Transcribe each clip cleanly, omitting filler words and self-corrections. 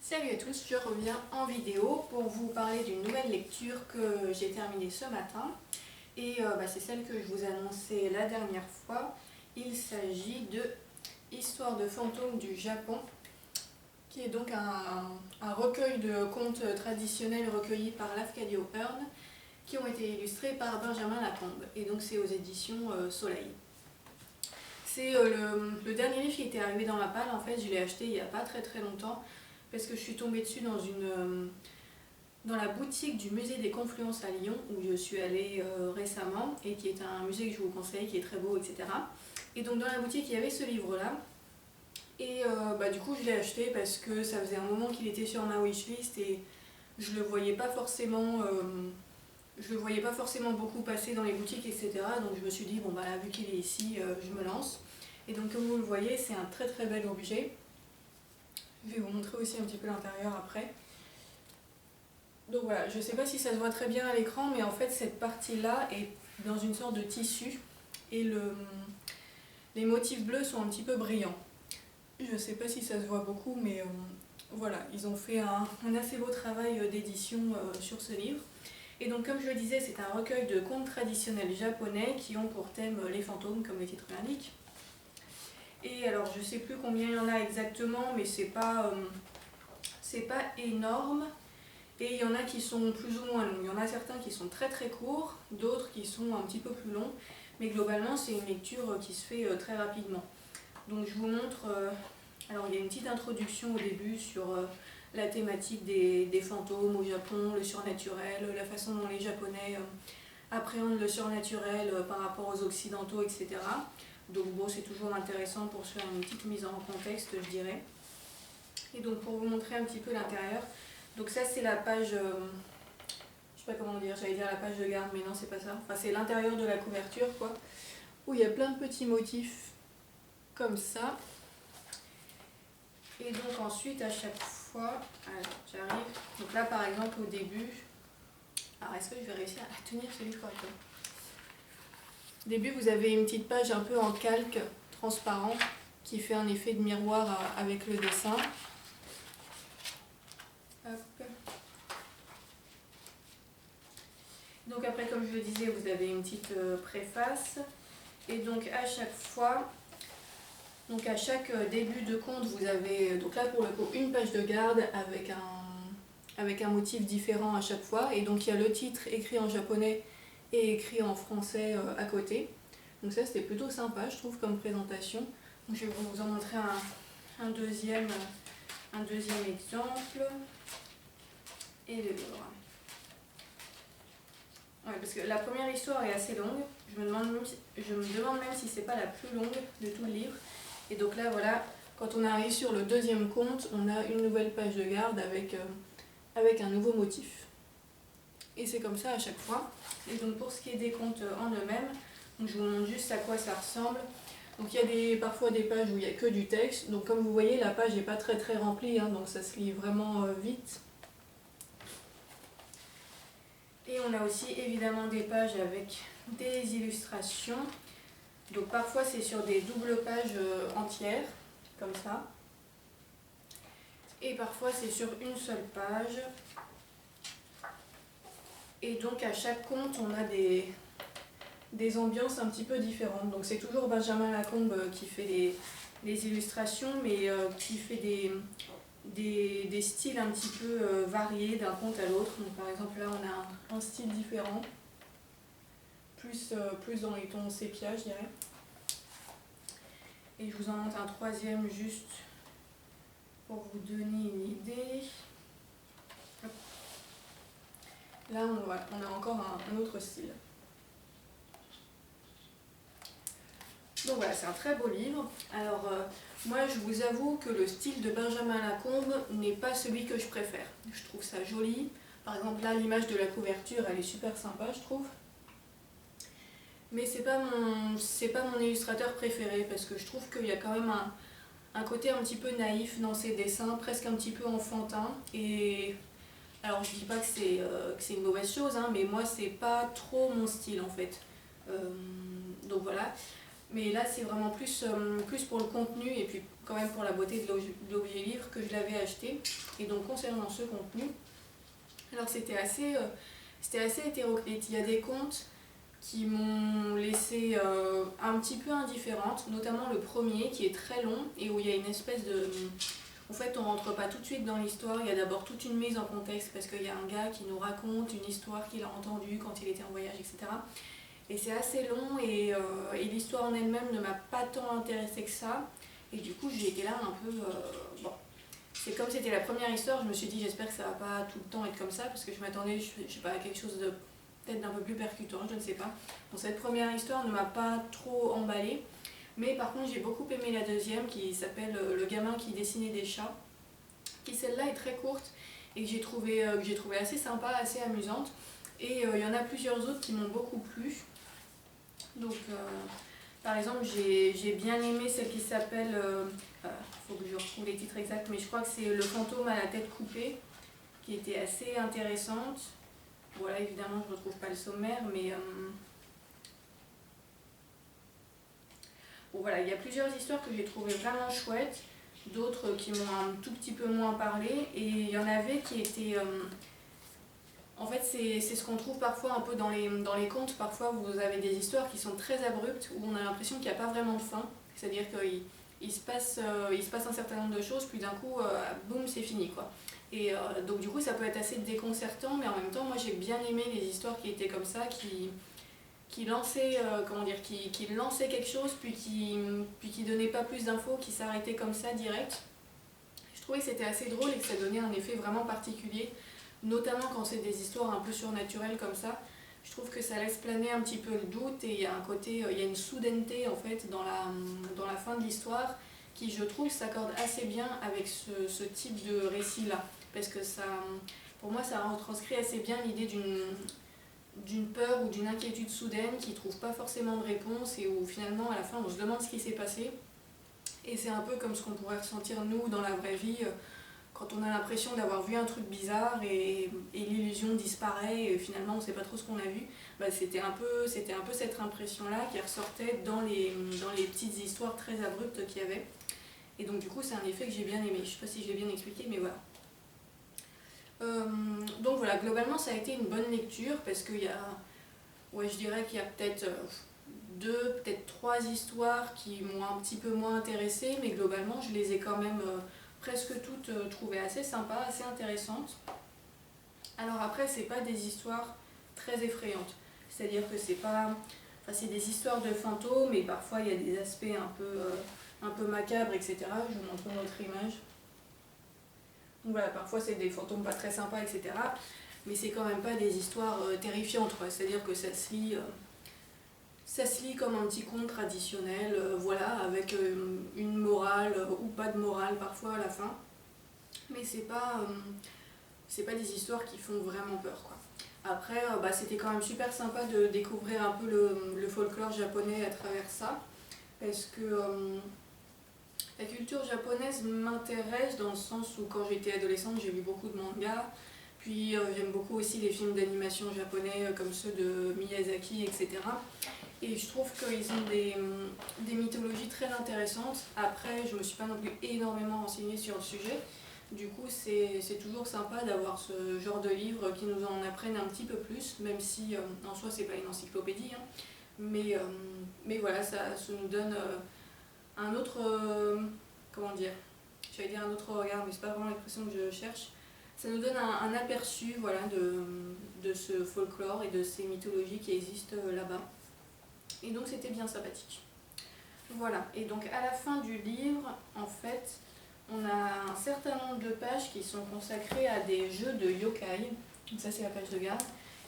Salut à tous, je reviens en vidéo pour vous parler d'une nouvelle lecture que j'ai terminée ce matin. Et c'est celle que je vous annonçais la dernière fois. Il s'agit de Histoire de fantômes du Japon, qui est donc un recueil de contes traditionnels recueillis par Lafcadio Hearn, qui ont été illustrés par Benjamin Lacombe. Et donc c'est aux éditions Soleil. C'est le dernier livre qui était arrivé dans ma palle. En fait, je l'ai acheté il n'y a pas très longtemps, parce que je suis tombée dessus dans la boutique du musée des Confluences à Lyon, où je suis allée récemment, et qui est un musée que je vous conseille, qui est très beau, etc. Et donc dans la boutique, il y avait ce livre-là, et du coup je l'ai acheté parce que ça faisait un moment qu'il était sur ma wishlist, et je le voyais pas forcément... je le voyais pas forcément beaucoup passer dans les boutiques, etc. Donc je me suis dit, bon bah là, vu qu'il est ici, je me lance. Et donc comme vous le voyez, c'est un très bel objet. Je vais vous montrer aussi un petit peu l'intérieur après. Donc voilà, je ne sais pas si ça se voit très bien à l'écran, mais en fait cette partie-là est dans une sorte de tissu et les motifs bleus sont un petit peu brillants. Je ne sais pas si ça se voit beaucoup, mais voilà, ils ont fait un assez beau travail d'édition sur ce livre. Et donc comme je le disais, c'est un recueil de contes traditionnels japonais qui ont pour thème les fantômes, comme le titre l'indique. Et alors je ne sais plus combien il y en a exactement, mais c'est pas énorme. Et il y en a qui sont plus ou moins longs. Il y en a certains qui sont très courts, d'autres qui sont un petit peu plus longs. Mais globalement, c'est une lecture qui se fait très rapidement. Donc je vous montre... alors il y a une petite introduction au début sur la thématique des fantômes au Japon, le surnaturel, la façon dont les Japonais appréhendent le surnaturel par rapport aux Occidentaux, etc. Donc bon, c'est toujours intéressant pour se faire une petite mise en contexte, je dirais. Et donc pour vous montrer un petit peu l'intérieur, donc ça c'est la page, je sais pas comment dire, j'allais dire la page de garde, mais non c'est pas ça. Enfin c'est l'intérieur de la couverture quoi, où il y a plein de petits motifs comme ça. Et donc ensuite à chaque fois, alors j'arrive, donc là par exemple au début, alors est-ce que je vais réussir à tenir ce livre correctement? Au début vous avez une petite page un peu en calque transparent qui fait un effet de miroir avec le dessin. Hop. Donc après, comme je le disais, vous avez une petite préface. Et donc à chaque fois, donc à chaque début de conte, vous avez, donc là pour le coup, une page de garde avec un motif différent à chaque fois. Et donc il y a le titre écrit en japonais et écrit en français à côté. Donc ça c'était plutôt sympa, je trouve, comme présentation. Donc je vais vous en montrer un deuxième exemple. Et le livre. Ouais, parce que la première histoire est assez longue. Je me demande même si c'est pas la plus longue de tout le livre. Et donc là, voilà, quand on arrive sur le deuxième conte, on a une nouvelle page de garde avec un nouveau motif. Et c'est comme ça à chaque fois. Et donc pour ce qui est des contes en eux-mêmes, je vous montre juste à quoi ça ressemble. Donc il y a parfois des pages où il n'y a que du texte. Donc comme vous voyez, la page n'est pas très remplie, hein, donc ça se lit vraiment vite. Et on a aussi évidemment des pages avec des illustrations. Donc parfois c'est sur des doubles pages entières, comme ça. Et parfois c'est sur une seule page. Et donc à chaque conte on a des ambiances un petit peu différentes. Donc c'est toujours Benjamin Lacombe qui fait les illustrations, mais qui fait des styles un petit peu variés d'un conte à l'autre. Donc par exemple là on a un style différent, plus dans les tons sépia je dirais. Et je vous en montre un troisième juste pour vous donner une idée. Hop. Là on a encore un autre style. Donc voilà, c'est un très beau livre. Alors moi je vous avoue que le style de Benjamin Lacombe n'est pas celui que je préfère. Je trouve ça joli. Par exemple là l'image de la couverture elle est super sympa je trouve. Mais c'est pas mon illustrateur préféré parce que je trouve qu'il y a quand même un côté un petit peu naïf dans ses dessins, presque un petit peu enfantin. Et alors je dis pas que c'est une mauvaise chose, hein, mais moi c'est pas trop mon style en fait. Donc voilà. Mais là c'est vraiment plus pour le contenu et puis quand même pour la beauté de l'objet livre que je l'avais acheté. Et donc concernant ce contenu, alors c'était assez hétéroclite. Il y a des contes qui m'ont laissé un petit peu indifférente, notamment le premier qui est très long et où il y a une espèce de... En fait, on rentre pas tout de suite dans l'histoire, il y a d'abord toute une mise en contexte parce qu'il y a un gars qui nous raconte une histoire qu'il a entendue quand il était en voyage, etc. Et c'est assez long et l'histoire en elle-même ne m'a pas tant intéressée que ça. Et du coup, j'ai été là un peu... bon. C'est comme c'était la première histoire, je me suis dit j'espère que ça va pas tout le temps être comme ça parce que je m'attendais, je sais pas, à quelque chose de peut-être d'un peu plus percutant, je ne sais pas. Bon, cette première histoire ne m'a pas trop emballée. Mais par contre, j'ai beaucoup aimé la deuxième qui s'appelle Le gamin qui dessinait des chats, qui celle-là est très courte et que j'ai trouvé assez sympa, assez amusante. Et il y en a plusieurs autres qui m'ont beaucoup plu. Donc, par exemple, j'ai bien aimé celle qui s'appelle, faut que je retrouve les titres exacts, mais je crois que c'est Le fantôme à la tête coupée, qui était assez intéressante. Voilà, évidemment, je ne retrouve pas le sommaire, mais... Bon, voilà, il y a plusieurs histoires que j'ai trouvées vraiment chouettes, d'autres qui m'ont un tout petit peu moins parlé, et il y en avait qui étaient... En fait, c'est ce qu'on trouve parfois un peu dans les contes. Parfois, vous avez des histoires qui sont très abruptes, où on a l'impression qu'il n'y a pas vraiment de fin. C'est-à-dire qu'il se passe un certain nombre de choses, puis d'un coup, boum, c'est fini, quoi. Et donc du coup, ça peut être assez déconcertant, mais en même temps, moi j'ai bien aimé les histoires qui étaient comme ça, qui lançaient, qui lançaient quelque chose, puis qui donnaient pas plus d'infos, qui s'arrêtaient comme ça, direct. Je trouvais que c'était assez drôle et que ça donnait un effet vraiment particulier. Notamment quand c'est des histoires un peu surnaturelles comme ça, je trouve que ça laisse planer un petit peu le doute et il y a un côté, il y a une soudaineté en fait dans la fin de l'histoire qui je trouve s'accorde assez bien avec ce type de récit là, parce que ça, pour moi ça retranscrit assez bien l'idée d'une peur ou d'une inquiétude soudaine qui ne trouve pas forcément de réponse et où finalement à la fin on se demande ce qui s'est passé. Et c'est un peu comme ce qu'on pourrait ressentir nous dans la vraie vie, quand on a l'impression d'avoir vu un truc bizarre et l'illusion disparaît et finalement on ne sait pas trop ce qu'on a vu, bah c'était un peu cette impression-là qui ressortait dans les petites histoires très abruptes qu'il y avait. Et donc du coup c'est un effet que j'ai bien aimé. Je ne sais pas si je l'ai bien expliqué, mais voilà. Donc voilà, globalement ça a été une bonne lecture parce qu'il y a, ouais, je dirais qu'il y a peut-être deux, peut-être trois histoires qui m'ont un petit peu moins intéressée, mais globalement je les ai quand même... presque toutes trouvées assez sympas, assez intéressantes. Alors après, c'est pas des histoires très effrayantes. C'est-à-dire que c'est pas... Enfin, c'est des histoires de fantômes, et parfois il y a des aspects un peu macabres, etc. Je vous montre une autre image. Donc voilà, parfois c'est des fantômes pas très sympas, etc. Mais c'est quand même pas des histoires terrifiantes, quoi. C'est-à-dire que ça se lit comme un petit conte traditionnel, voilà, avec une morale ou pas de morale parfois à la fin. Mais c'est pas des histoires qui font vraiment peur, quoi. Après, bah, c'était quand même super sympa de découvrir un peu le folklore japonais à travers ça. Parce que la culture japonaise m'intéresse dans le sens où quand j'étais adolescente, j'ai lu beaucoup de mangas. Puis j'aime beaucoup aussi les films d'animation japonais comme ceux de Miyazaki, etc. Et je trouve qu'ils ont des mythologies très intéressantes. Après, je ne me suis pas non plus énormément renseignée sur le sujet. Du coup, c'est toujours sympa d'avoir ce genre de livres qui nous en apprennent un petit peu plus, même si en soi, c'est pas une encyclopédie. Hein. Mais voilà, ça nous donne un autre... comment dire, j'allais dire un autre regard, mais c'est pas vraiment l'expression que je cherche. Ça nous donne un aperçu, voilà, de ce folklore et de ces mythologies qui existent là-bas. Et donc c'était bien sympathique. Voilà, et donc à la fin du livre, en fait, on a un certain nombre de pages qui sont consacrées à des jeux de yokai. Donc ça c'est la page de garde.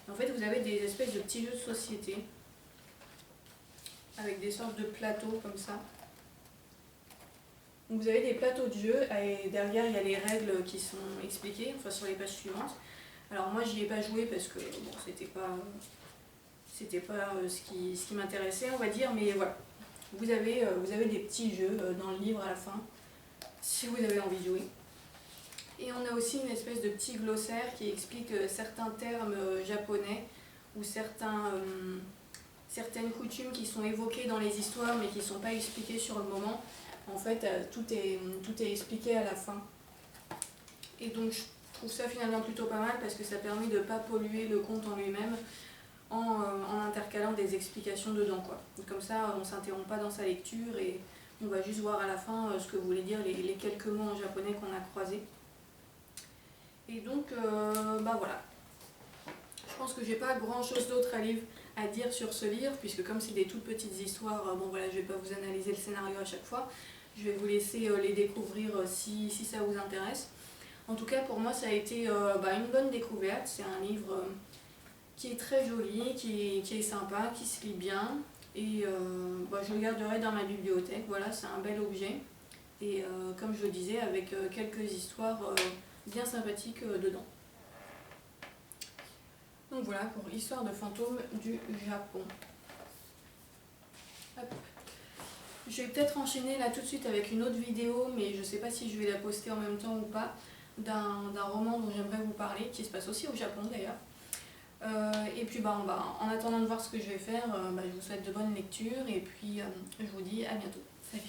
Et en fait vous avez des espèces de petits jeux de société, avec des sortes de plateaux comme ça. Donc vous avez des plateaux de jeu, et derrière il y a les règles qui sont expliquées, enfin sur les pages suivantes. Alors moi j'y ai pas joué parce que bon, c'était pas ce qui m'intéressait, on va dire, mais voilà. Vous avez des petits jeux dans le livre à la fin, si vous avez envie de jouer. Et on a aussi une espèce de petit glossaire qui explique certains termes japonais ou certaines coutumes qui sont évoquées dans les histoires mais qui ne sont pas expliquées sur le moment. En fait, tout est expliqué à la fin. Et donc je trouve ça finalement plutôt pas mal parce que ça permet de ne pas polluer le conte en lui-même en intercalant des explications dedans, quoi. Comme ça, on ne s'interrompt pas dans sa lecture et on va juste voir à la fin ce que voulaient dire les quelques mots en japonais qu'on a croisés. Et donc, voilà. Je pense que j'ai pas grand chose d'autre à dire sur ce livre, puisque comme c'est des toutes petites histoires, bon voilà, je vais pas vous analyser le scénario à chaque fois. Je vais vous laisser les découvrir si ça vous intéresse. En tout cas, pour moi, ça a été une bonne découverte. C'est un livre qui est très joli, qui est sympa, qui se lit bien. Et je le garderai dans ma bibliothèque. Voilà, c'est un bel objet. Et comme je le disais, avec quelques histoires bien sympathiques dedans. Donc voilà pour Histoire de fantômes du Japon. Hop. Je vais peut-être enchaîner là tout de suite avec une autre vidéo, mais je ne sais pas si je vais la poster en même temps ou pas, d'un roman dont j'aimerais vous parler, qui se passe aussi au Japon d'ailleurs. Et puis en attendant de voir ce que je vais faire, je vous souhaite de bonnes lectures et puis je vous dis à bientôt. Salut!